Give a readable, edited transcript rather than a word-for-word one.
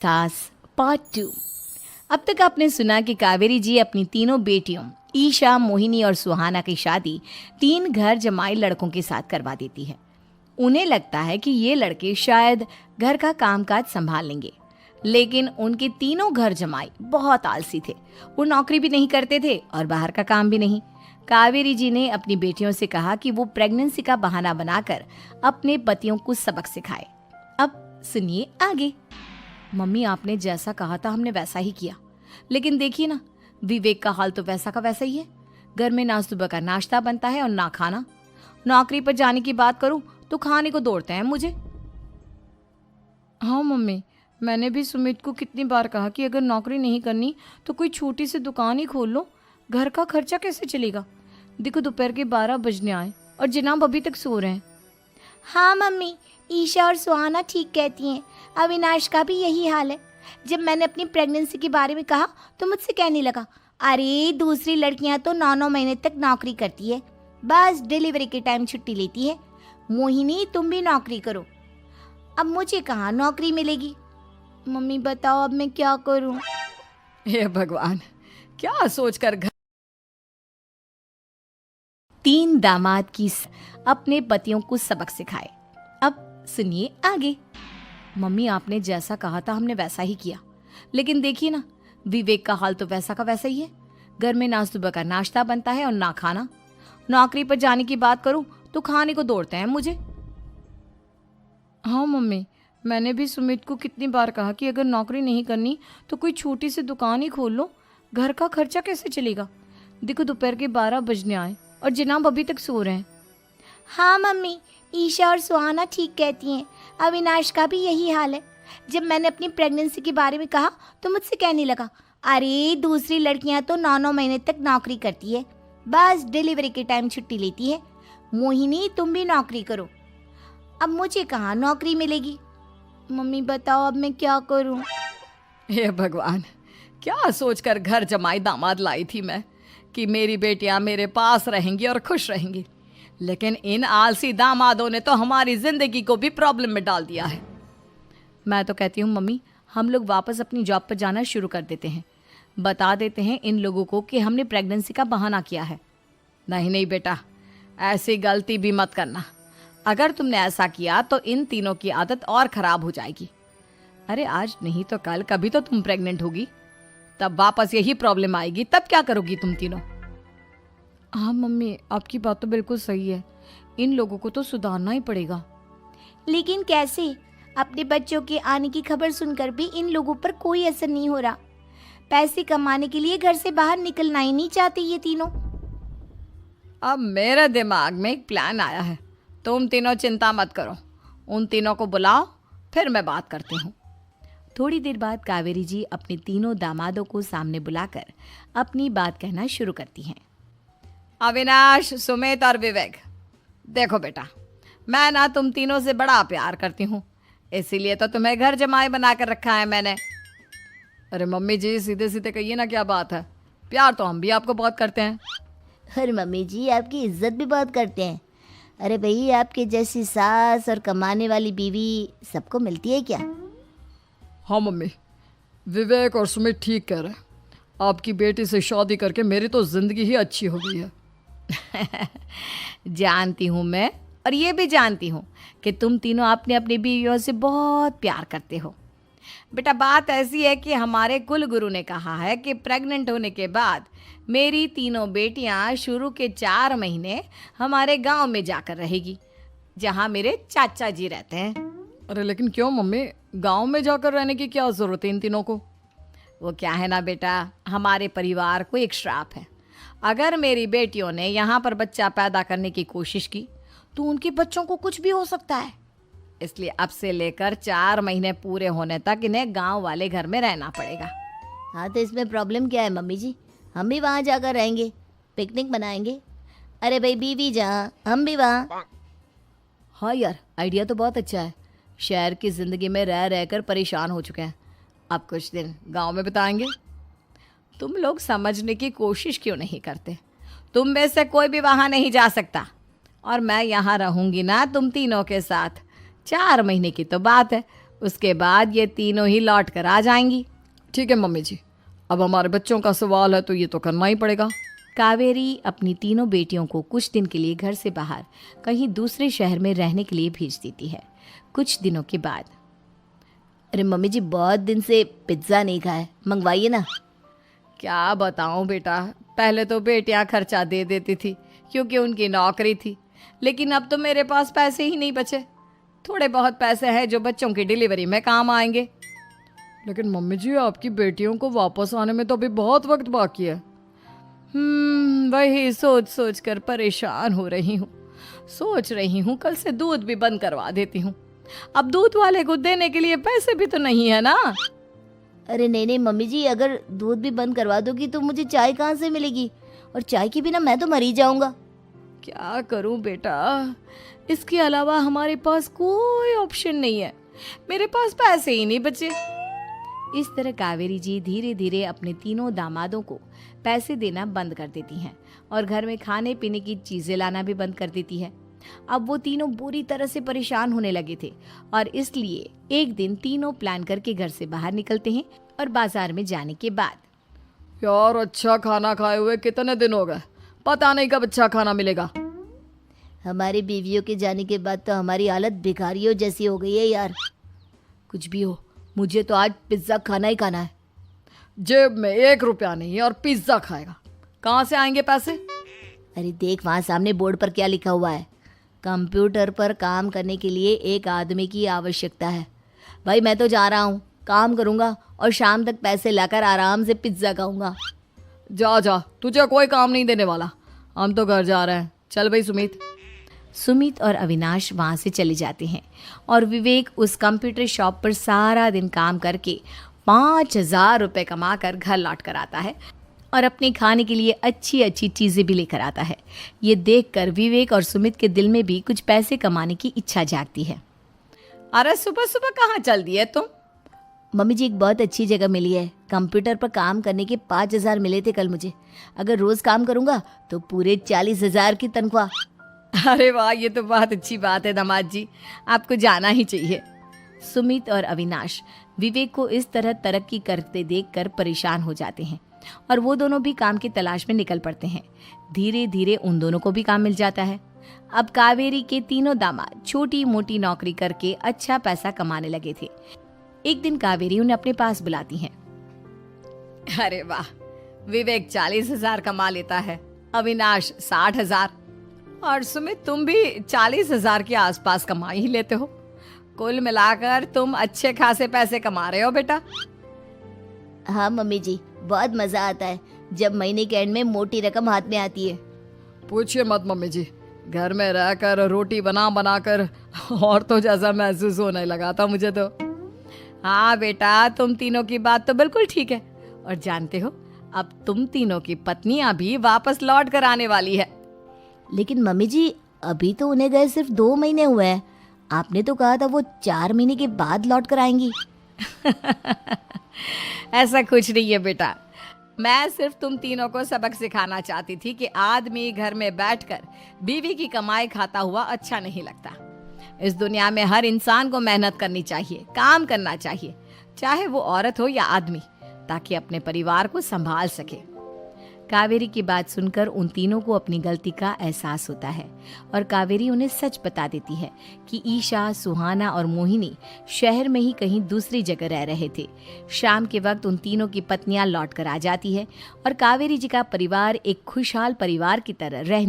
सास पार्ट 2। अब तक आपने सुना कि कावेरी जी अपनी तीनों बेटियों ईशा, मोहिनी और सुहाना की शादी 3 घर जमाई लड़कों के साथ करवा देती है। उन्हें लगता है कि ये लड़के शायद घर का कामकाज संभाल लेंगे, लेकिन उनके तीनों घर जमाई बहुत आलसी थे। वो नौकरी भी नहीं करते थे और बाहर का काम भी नहीं। कावेरी जी ने अपनी बेटियों से कहा कि वो प्रेगनेंसी का बहाना बनाकर अपने पतियों को सबक सिखाए। अब सुनिए आगे। मम्मी, आपने जैसा कहा था हमने वैसा ही किया, लेकिन देखिए ना, विवेक का हाल तो वैसा का वैसा ही है। घर में ना सुबह का नाश्ता बनता है और ना खाना। नौकरी पर जाने की बात करूं तो खाने को दौड़ते हैं मुझे। हाँ मम्मी, मैंने भी सुमित को कितनी बार कहा कि अगर नौकरी नहीं करनी तो कोई छोटी सी दुकान ही खोल लो। घर का खर्चा कैसे चलेगा? देखो, दोपहर के 12 बजने आए और जनाब अभी तक सो रहे हैं। हाँ मम्मी, ईशा और सुहाना ठीक कहती हैं। अविनाश का भी यही हाल है। जब मैंने अपनी प्रेगनेंसी के बारे में कहा तो मुझसे कहने लगा, अरे दूसरी लड़कियां तो 9-9 महीने तक नौकरी करती है, बस डिलीवरी के टाइम छुट्टी लेती है। मोहिनी, तुम भी नौकरी करो। अब मुझे कहाँ नौकरी मिलेगी? मम्मी बताओ, अब मैं क्या करूँ? हे भगवान, क्या सोचकर घर 3 दामाद की अपने पतियों को सबक सिखाए। अब सुनिए आगे। मम्मी, आपने जैसा कहा था हमने वैसा ही किया, लेकिन देखिए ना, विवेक का हाल तो वैसा का वैसा ही है। घर में ना सुबह का नाश्ता बनता है और ना खाना। नौकरी पर जाने की बात करूं तो खाने को दौड़ते हैं मुझे। हाँ मम्मी, मैंने भी सुमित को कितनी बार कहा कि अगर नौकरी नहीं करनी तो कोई छोटी सी दुकान ही खोल लो। घर का खर्चा कैसे चलेगा? देखो, दोपहर के 12 बजने आए और जनाब अभी तक सो रहे हैं। हाँ मम्मी, ईशा और सुहाना ठीक कहती हैं। अविनाश का भी यही हाल है। जब मैंने अपनी प्रेगनेंसी के बारे में कहा तो मुझसे कहने लगा, अरे दूसरी लड़कियां तो 9-9 महीने तक नौकरी करती है, बस डिलीवरी के टाइम छुट्टी लेती है। मोहिनी, तुम भी नौकरी करो। अब मुझे कहाँ नौकरी मिलेगी? मम्मी बताओ, अब मैं क्या करूँ? हे भगवान, क्या सोचकर घर जमाई दामाद लाई थी मैं कि मेरी बेटियां मेरे पास रहेंगी और खुश रहेंगी, लेकिन इन आलसी दामादों ने तो हमारी जिंदगी को भी प्रॉब्लम में डाल दिया है। मैं तो कहती हूँ मम्मी, हम लोग वापस अपनी जॉब पर जाना शुरू कर देते हैं। बता देते हैं इन लोगों को कि हमने प्रेगनेंसी का बहाना किया है। नहीं नहीं बेटा, ऐसी गलती भी मत करना। अगर तुमने ऐसा किया तो इन तीनों की आदत और ख़राब हो जाएगी। अरे आज नहीं तो कल कभी तो तुम प्रेग्नेंट होगी, तब वापस यही प्रॉब्लम आएगी। तब क्या करोगी तुम तीनों? हाँ मम्मी, आपकी बात तो बिल्कुल सही है। इन लोगों को तो सुधारना ही पड़ेगा। लेकिन कैसे? अपने बच्चों के आने की खबर सुनकर भी इन लोगों पर कोई असर नहीं हो रहा। पैसे कमाने के लिए घर से बाहर निकलना ही नहीं चाहते ये तीनों। अब मेरे दिमाग में एक प्लान आया है। तुम तीनों चिंता मत करो, उन तीनों को बुलाओ, फिर मैं बात करती हूँ। थोड़ी देर बाद कावेरी जी अपने तीनों दामादों को सामने बुलाकर अपनी बात कहना शुरू करती हैं। अविनाश, सुमित और विवेक, देखो बेटा, मैं ना तुम तीनों से बड़ा प्यार करती हूँ, इसीलिए तो तुम्हें घर जमाई बना कर रखा है मैंने। अरे मम्मी जी, सीधे सीधे कहिए ना, क्या बात है? प्यार तो हम भी आपको बहुत करते हैं। अरे मम्मी जी, आपकी इज्जत भी बहुत करते हैं। अरे भाई, आपके जैसी सास और कमाने वाली बीवी सबको मिलती है क्या? हाँ मम्मी, विवेक और सुमित ठीक कह रहे हैं। आपकी बेटी से शादी करके मेरी तो ज़िंदगी ही अच्छी हो गई है। जानती हूँ मैं, और ये भी जानती हूँ कि तुम तीनों अपने अपनी बीवियों से बहुत प्यार करते हो। बेटा, बात ऐसी है कि हमारे कुल गुरु ने कहा है कि प्रेग्नेंट होने के बाद मेरी तीनों बेटियां शुरू के 4 महीने हमारे गांव में जाकर रहेगी, जहां मेरे चाचा जी रहते हैं। अरे लेकिन क्यों मम्मी, गांव में जाकर रहने की क्या ज़रूरत है इन तीनों को? वो क्या है ना बेटा, हमारे परिवार को एक श्राप है। अगर मेरी बेटियों ने यहाँ पर बच्चा पैदा करने की कोशिश की तो उनके बच्चों को कुछ भी हो सकता है। इसलिए अब से लेकर 4 महीने पूरे होने तक इन्हें गांव वाले घर में रहना पड़ेगा। हाँ, तो इसमें प्रॉब्लम क्या है मम्मी जी? हम भी वहाँ जाकर रहेंगे, पिकनिक मनाएंगे। अरे भाई, बीवी जहाँ हम भी वहाँ। हाँ यार, आइडिया तो बहुत अच्छा है। शहर की ज़िंदगी में रह रहकर परेशान हो चुके हैं, अब कुछ दिन गांव में बिताएंगे। तुम लोग समझने की कोशिश क्यों नहीं करते? तुम में से कोई भी वहाँ नहीं जा सकता, और मैं यहाँ रहूँगी ना तुम तीनों के साथ। 4 महीने की तो बात है, उसके बाद ये तीनों ही लौट कर आ जाएंगी। ठीक है मम्मी जी, अब हमारे बच्चों का सवाल है तो ये तो करना ही पड़ेगा। कावेरी अपनी तीनों बेटियों को कुछ दिन के लिए घर से बाहर कहीं दूसरे शहर में रहने के लिए भेज देती है। कुछ दिनों के बाद, अरे मम्मी जी बहुत दिन से पिज्ज़ा नहीं खाया, मंगवाइए ना। क्या बताऊं बेटा, पहले तो बेटियां खर्चा दे देती थी क्योंकि उनकी नौकरी थी, लेकिन अब तो मेरे पास पैसे ही नहीं बचे। थोड़े बहुत पैसे हैं जो बच्चों की डिलीवरी में काम आएंगे। लेकिन मम्मी जी, आपकी बेटियों को वापस आने में तो अभी बहुत वक्त बाकी है। वही सोच सोच कर परेशान हो रही हूँ। सोच रही हूँ कल से दूध भी बंद करवा देती हूँ। अब दूध वाले को देने के लिए पैसे भी तो नहीं है ना। अरे नहीं नहीं मम्मी जी, अगर दूध भी बंद करवा दोगी तो मुझे चाय कहाँ से मिलेगी, और चाय के बिना मैं तो मर ही जाऊंगा। क्या करूं बेटा, इसके अलावा हमारे पास कोई ऑप्शन नहीं है। मेरे पास पैसे ही नहीं बचे। इस तरह कावेरी जी धीरे धीरे अपने तीनों दामादों को पैसे देना बंद कर देती हैं और घर में खाने पीने की चीजें लाना भी बंद कर देती है। अब वो तीनों बुरी तरह से परेशान होने लगे थे और इसलिए एक दिन तीनों प्लान करके घर से बाहर निकलते हैं और बाजार में जाने के बाद, यार अच्छा खाना खाए हुए कितने दिन हो गए, पता नहीं कब अच्छा खाना मिलेगा। हमारी बीवियों के जाने के बाद तो हमारी हालत भिखारियों जैसी हो गई है यार। कुछ भी हो, मुझे तो आज पिज्ज़ा खाना ही खाना है। जेब में 1 रुपया नहीं है और पिज्जा खाएगा, कहाँ से आएंगे पैसे? अरे देख वहाँ सामने बोर्ड पर क्या लिखा हुआ है, कंप्यूटर पर काम करने के लिए एक आदमी की आवश्यकता है। भाई मैं तो जा रहा हूँ, काम करूँगा और शाम तक पैसे लाकर आराम से पिज्ज़ा खाऊंगा। जा जा, तुझे कोई काम नहीं देने वाला, हम तो घर जा रहे हैं। चल भाई सुमित। सुमित और अविनाश वहाँ से चले जाते हैं और विवेक उस कंप्यूटर शॉप पर सारा दिन काम करके 5,000 रुपये कमा कर घर लौट कर आता है और अपने खाने के लिए अच्छी अच्छी चीज़ें भी लेकर आता है। ये देखकर विवेक और सुमित के दिल में भी कुछ पैसे कमाने की इच्छा जागती है। अरे सुबह सुबह कहाँ चल दिए तुम? मम्मी जी एक बहुत अच्छी जगह मिली है, कंप्यूटर पर काम करने के 5,000 मिले थे कल मुझे। अगर रोज़ काम करूँगा तो पूरे 40,000 की तनख्वाह। अरे वाह, ये तो बहुत अच्छी बात है दामाद जी, आपको जाना ही चाहिए। सुमित और अविनाश विवेक को इस तरह तरक्की करते देखकर परेशान हो जाते हैं और वो दोनों भी काम की तलाश में निकल पड़ते हैं। धीरे धीरे उन दोनों को भी काम मिल जाता है। अब कावेरी के तीनों दामाद छोटी मोटी नौकरी करके अच्छा पैसा कमाने लगे थे। एक दिन कावेरी उन्हें अपने पास बुलाती हैं। अरे वाह, विवेक 40,000 कमा लेता है, अविनाश 60,000 और सुमित तुम भी 40,000 के आसपास कमा ही लेते हो। कुल मिलाकर तुम अच्छे खासे पैसे कमा रहे हो बेटा। हाँ मम्मी जी, बहुत मज़ा आता है जब महीने के एंड में मोटी रकम हाथ में आती है। पूछिए मत मम्मी जी, घर में रहकर रोटी बना बना कर और तो जैसा महसूस होने लगा था मुझे तो। हाँ बेटा, तुम तीनों की बात तो बिल्कुल ठीक है। और जानते हो, अब तुम तीनों की पत्नियां भी वापस लौट कर आने वाली है। लेकिन मम्मी जी अभी तो उन्हें गए सिर्फ 2 महीने हुए हैं, आपने तो कहा था वो 4 महीने के बाद लौट कर आएंगी। ऐसा कुछ नहीं है बेटा, मैं सिर्फ तुम तीनों को सबक सिखाना चाहती थी कि आदमी घर में बैठकर बीवी की कमाई खाता हुआ अच्छा नहीं लगता। इस दुनिया में हर इंसान को मेहनत करनी चाहिए, काम करना चाहिए, चाहे वो औरत हो या आदमी, ताकि अपने परिवार को संभाल सके। कावेरी की बात सुनकर उन तीनों को अपनी गलती का एहसास होता है और कावेरी उन्हें सच बता देती है कि ईशा, सुहाना और मोहिनी शहर में ही कहीं दूसरी जगह रह रहे थे। शाम के वक्त उन तीनों की पत्नियां लौट कर आ जाती है और कावेरी जी का परिवार एक खुशहाल परिवार की तरह रहने